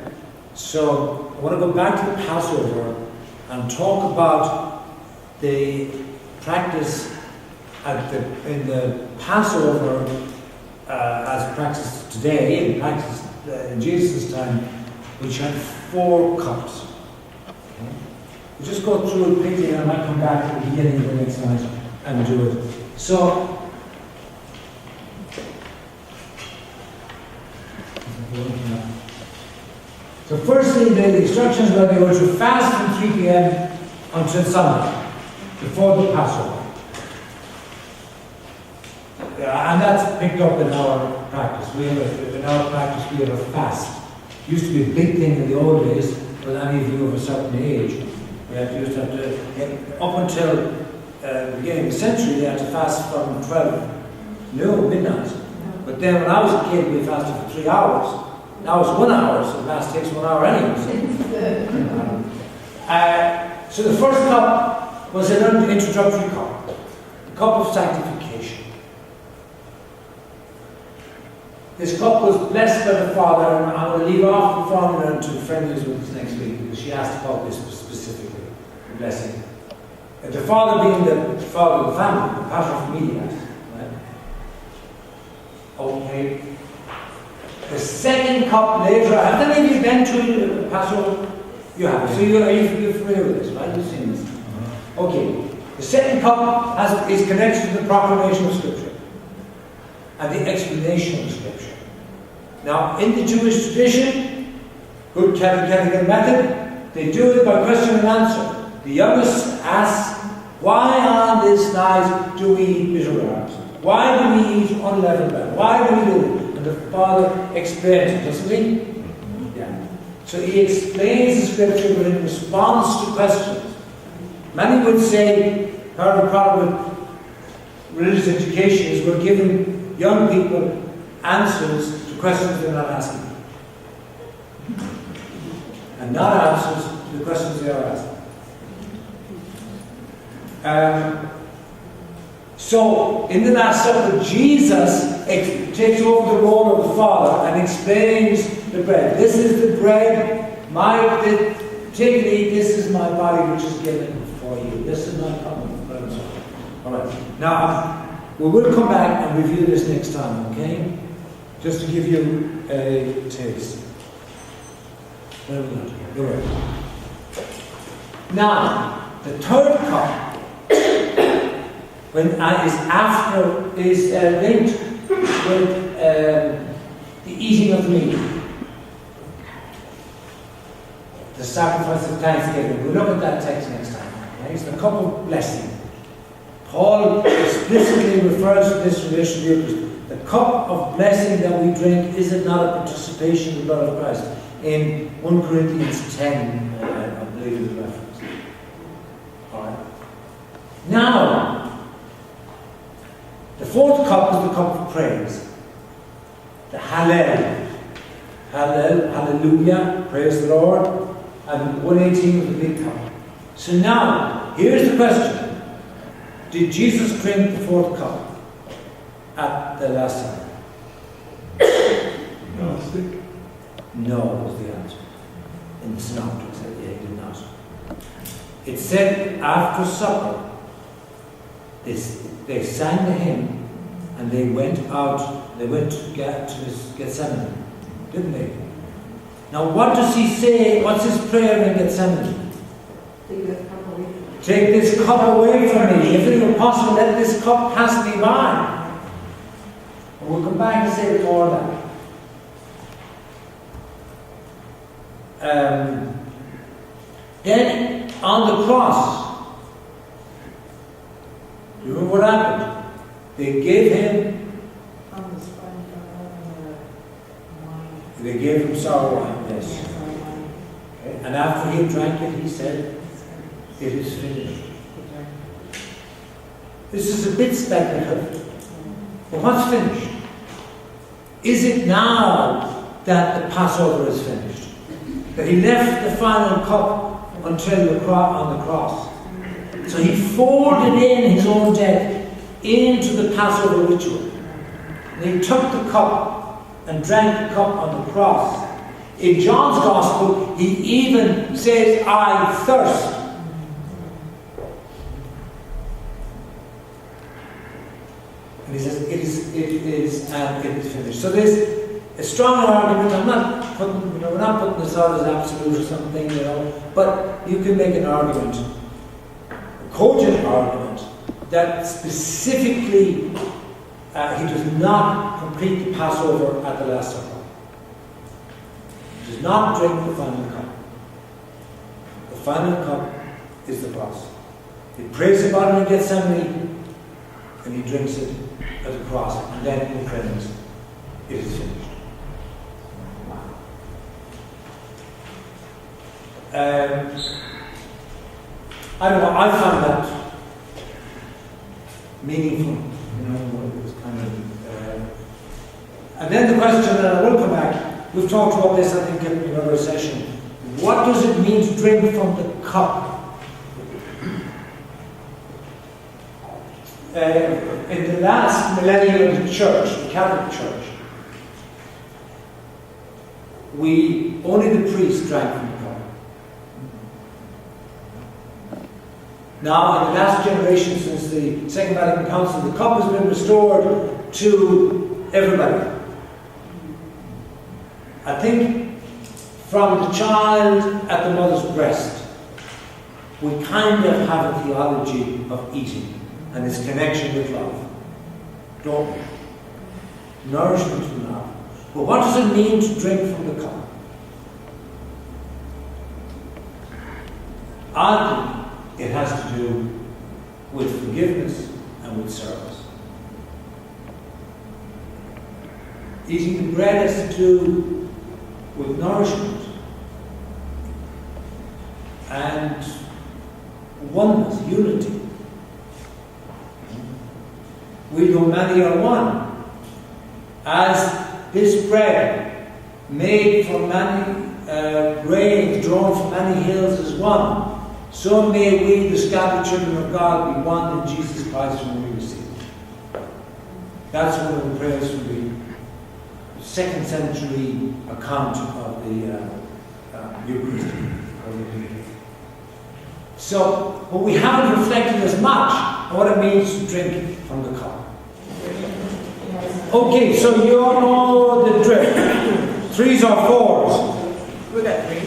So I want to go back to the Passover and talk about the practice in the Passover as practiced today, and practiced in Jesus' time, which had 4 cups. Okay? We'll just go through it quickly, and I might come back at the beginning of the next night and do it. So firstly, the instructions were they were to fast from 3 p.m. until Sunday, before the Passover. And that's picked up in our practice. In our practice, we have a fast. It used to be a big thing in the old days, with any of you of a certain age. You used to have to, up until the beginning of the century, they had to fast from 12 midnight. But then when I was a kid, we fasted for 3 hours. Now it's 1 hour, so the fast takes 1 hour anyway. So the first cup was an introductory cup, the cup of sanctification. This cup was blessed by the Father, and I'm going to leave off the formula until friendlies with us next week, because she asked about this specifically, the blessing. The Father being the Father of the family, the paterfamilias, right? Okay. The second cup later, have any of you been to Passover? You have. So you're familiar with this, right? You've seen this. Okay. The second cup is connected to the proclamation of Scripture and the explanation of Scripture. Now, in the Jewish tradition, good catechetical method, they do it by question and answer. The youngest asks, why on this night do we eat bitter herbs? Why do we eat unleavened bread? Why do we do it? And the Father explains it, doesn't he? Yeah. So he explains the Scripture, but in response to questions. Many would say part of the problem with religious education is we're giving young people answers to to questions they're not asking. And not answers to the questions they are asking. So, in the Last Supper, Jesus takes over the role of the Father and explains the bread. This is the bread, take and eat, this is my body which is given for you. This is my common. Alright, now, we will come back and review this next time, okay? Just to give you a taste. Where are we going? You're right. Now, the third cup, when is linked with the eating of the meat, the sacrifice of thanksgiving. We'll look at that text next time. Okay? It's the cup of blessing. Paul explicitly refers to this relation to Eucharist. The cup of blessing that we drink, is it not a participation in the blood of Christ? In 1 Corinthians 10, I believe is the reference. Alright. Now, the fourth cup is the cup of praise. The Hallel. Hallel, hallelujah, praise the Lord. And 118 is the big cup. So now, here's the question. Did Jesus drink the fourth cup at the Last Supper? No. No was the answer. In the synoptics, yeah, he did not. It said after supper, they sang the hymn and they went out, they went to Gethsemane, didn't they? Now what does he say? What's his prayer in Gethsemane? Take this cup away from me. If it were possible, let this cup pass me by. And we'll come back and say before that. Then on the cross, you remember what happened? They gave him sour wine, yes. Okay. And after he drank it, he said, it is finished. This is a bit speculative, but what's finished? Is it now that the Passover is finished? That he left the final cup until on the cross. So he folded in his own death into the Passover ritual. And he took the cup and drank the cup on the cross. In John's Gospel, he even says, I thirst. And he says, it is finished. So there's a strong argument. We're not putting this out as absolute or something, but you can make an argument, a cogent argument, that specifically he does not complete the Passover at the Last Supper. He does not drink the final cup. The final cup is the cross. He prays about it in Gethsemane, and he drinks it at the cross, and then he prays, it is finished. I don't know, I found that meaningful. It was kind of. And then the question, and I will come back, we've talked about this, I think, in another session. What does it mean to drink from the cup? In the last millennium of the Church, the Catholic Church, only the priest drank from the cup. Now, in the last generation, since the Second Vatican Council, the cup has been restored to everybody. I think from the child at the mother's breast, we kind of have a theology of eating and its connection with love. Don't we? Nourishment from love. But what does it mean to drink from the cup? I think it has to do with forgiveness and with service. Eating the bread has to do with nourishment and oneness, unity. We, though many, are one. As this bread, made from many grains drawn from many hills, is one. So may we, the scattered children of God, be one in Jesus Christ whom we receive. That's one of the prayers from the 2nd century account of the Eucharist. So, but we haven't reflected as much on what it means to drink from the cup. Okay, so you all know the drift. 3s or 4s? We got 3.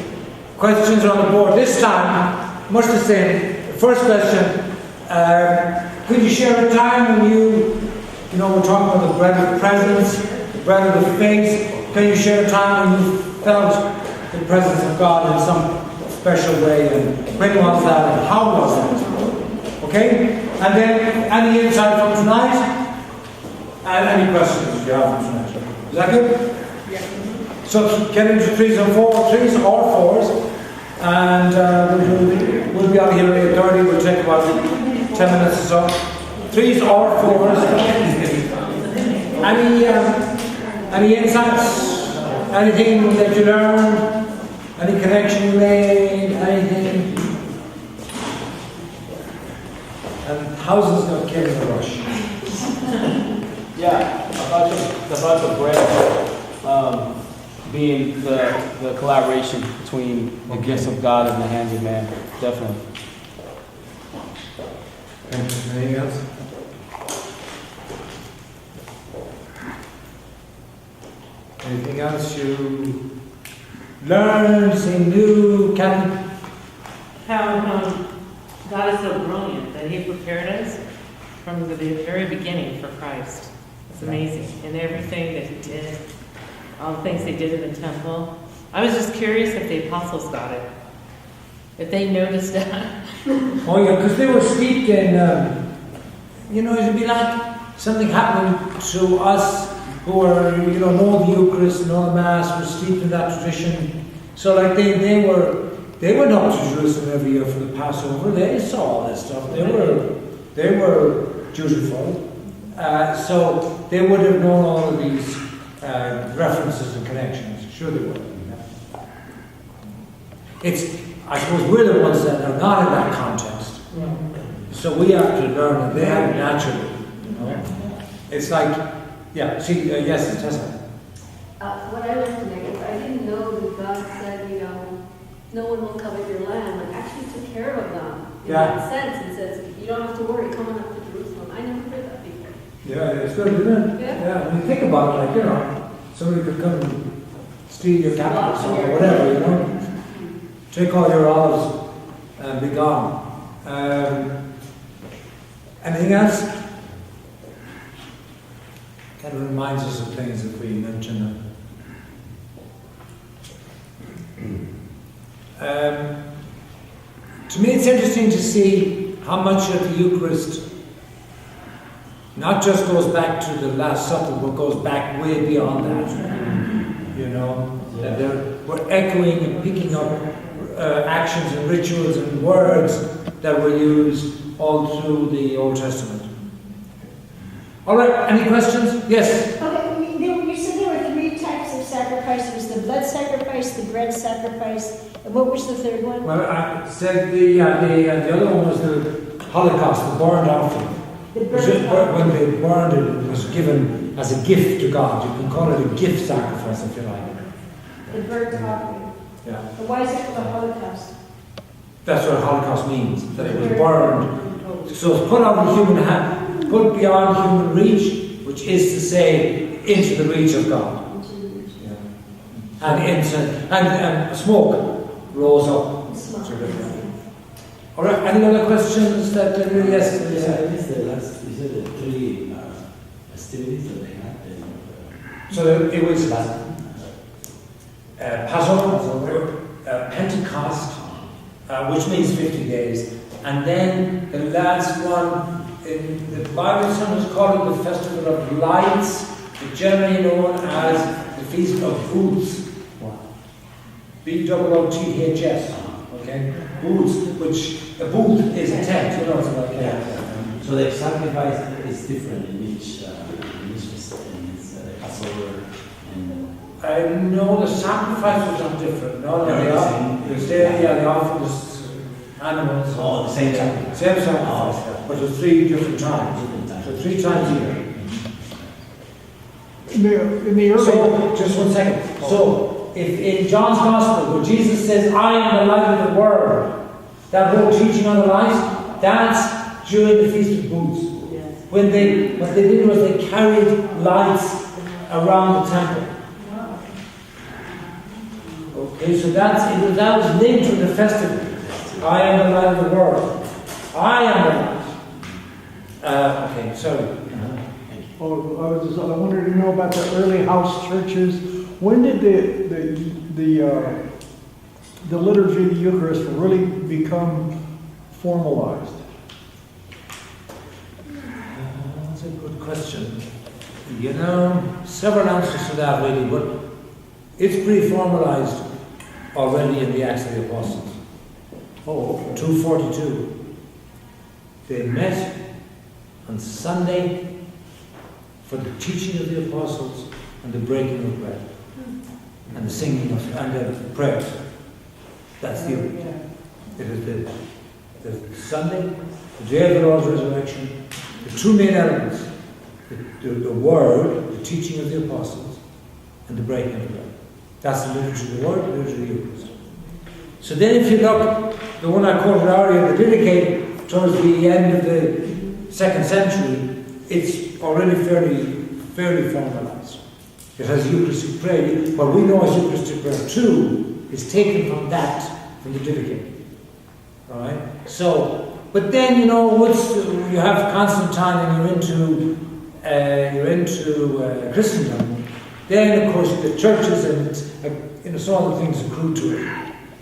Questions on the board. This time, much the same. The first question, could you share a time when we're talking about the bread of presence, the bread of the faith. Can you share a time when you felt the presence of God in some special way, and when was that, and how was that? Okay? And then, any insight from tonight? And any questions you have from tonight? Is that good? Yeah. So, get into 3s and 3s or 4s. And we'll be out here at 8:30. We'll take about 10 minutes or so. 3s or 4s. Any insights? Anything that you learned? Any connection you made? Anything? And houses got killed in a rush. Yeah, about the bread being the collaboration between the gifts of God and the hands of man, definitely. Anything else? Anything else you learned, something new, Captain? How God is so brilliant that He prepared us from the very beginning for Christ. It's amazing. And everything that He did, all the things they did in the temple. I was just curious if the apostles got it. If they noticed that. Oh yeah, because they were steeped in, it'd be like something happening to us who are, know the Eucharist, know the Mass, were steeped in that tradition. So like they went up to Jerusalem every year for the Passover. They saw all this stuff. They were dutiful. So they would have known all of these references and connections. Sure they would. I suppose we're the ones that are not in that context. So we have to learn that they have it naturally. It's like, yes, Tessa. What I learned tonight is I didn't know that God said, no one will covet your land. Like, actually took care of them in that sense and says, you don't have to worry, come on up to Jerusalem. I never heard that before. Yeah, it's good, isn't it? Yeah. When you think about it, somebody could come and steal your capital or whatever, Take all your olives and be gone. Anything else? Kind of reminds us of things that we mentioned them. To me, it's interesting to see how much of the Eucharist not just goes back to the Last Supper, but goes back way beyond that. That we're echoing and picking up actions and rituals and words that were used all through the Old Testament. All right, any questions? Yes? Okay, you said there were 3 types of sacrifice. There was the blood sacrifice, the bread sacrifice, and what was the third one? Well, I said the other one was the Holocaust, the burned offering. The burnt offering. When they burned it, it was given as a gift to God. You can call it a gift sacrifice if you like. The burnt offering. Yeah. And why is it called a Holocaust? That's what Holocaust means, that it was burned. So it's put out of human hand, put beyond human reach, which is to say, into the reach of God. Yeah. And smoke rose up. All right, any other questions that, yes? You said the 3 festivities that they had. So it was Passover, Pentecost, which means 50 days, and then the last one, in the Bible sometimes call it the Festival of Lights, but generally known as the Feast of Booths. B-O-O-T-H-S. Okay? Booths, which a booth is a tent, it's like that. So the sacrifice is different in each Passover No, the sacrifice was not different. No, they offered the animals. Oh, the same sacrifice. Same sacrifice, but it was 3 different times. So 3 times a year. In the early... So, just 1 second. So, if in John's Gospel, where Jesus says, I am the light of the world, that whole teaching on the light, that's during the Feast of Booths. What they did was they carried lights around the temple. Okay, so that was linked to the festival. I am the light of the world. I am the light. Okay, sorry. Oh, I wanted to know about the early house churches. When did the liturgy of the Eucharist really become formalized? That's a good question. You know, several answers to that really, but it's pretty formalized already in the Acts of the Apostles. Oh, okay. 2:42. They met on Sunday for the teaching of the apostles and the breaking of bread and the singing of and the prayers. That's the it is the Sunday, the day of the Lord's resurrection, the 2 main elements, the word, the teaching of the apostles, and the breaking of the bread. That's the liturgy of the word, the liturgy of the Eucharist. So then if you look, the one I quoted earlier, the Didache, towards the end of the 2nd century, it's already fairly formalized. It has Eucharistic prayer. What we know as Eucharistic prayer too is taken from the Didache. Alright? So, but then, you know, once you have Constantine and you're into Christendom, then of course the churches and some other things accrue to it.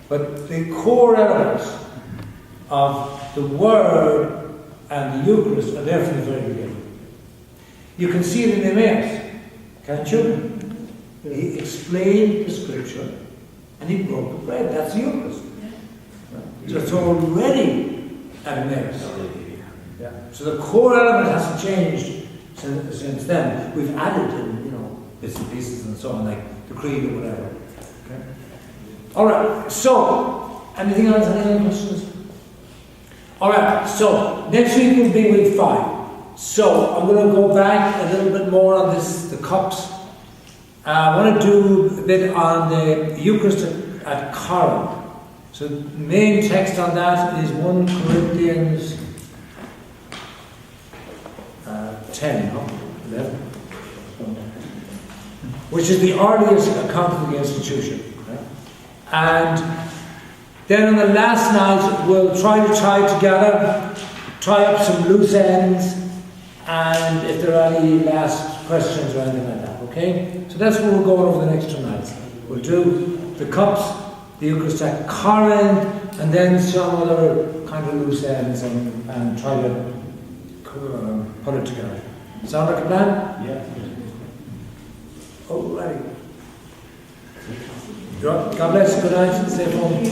But the core elements of the Word and the Eucharist are there from the very beginning. You can see it in Emmaus, can't you? He explained the Scripture and he broke the bread. That's the Eucharist. So it's already at Emmaus. Yeah. So the core element hasn't changed since then. We've added in, you know, bits and pieces and so on, like the creed or whatever. Okay. All right. So, anything else? Any other questions? All right. So next week will be week 5. So I'm going to go back a little bit more on this, the cups. I want to do a bit on the Eucharist at Corinth. So the main text on that is 1 Corinthians 10, no? 11, which is the earliest account of the institution. Right? And then on the last night, we'll try to tie up some loose ends, and if there are any last questions or anything like that, okay? So that's what we'll go over the next 2 nights. We'll do the cups, the Eucharist at Corinth, and then some other kind of loose ends and try to put it together. Sound like a plan? Yeah. Oh, righty. God bless. Good night. Stay home.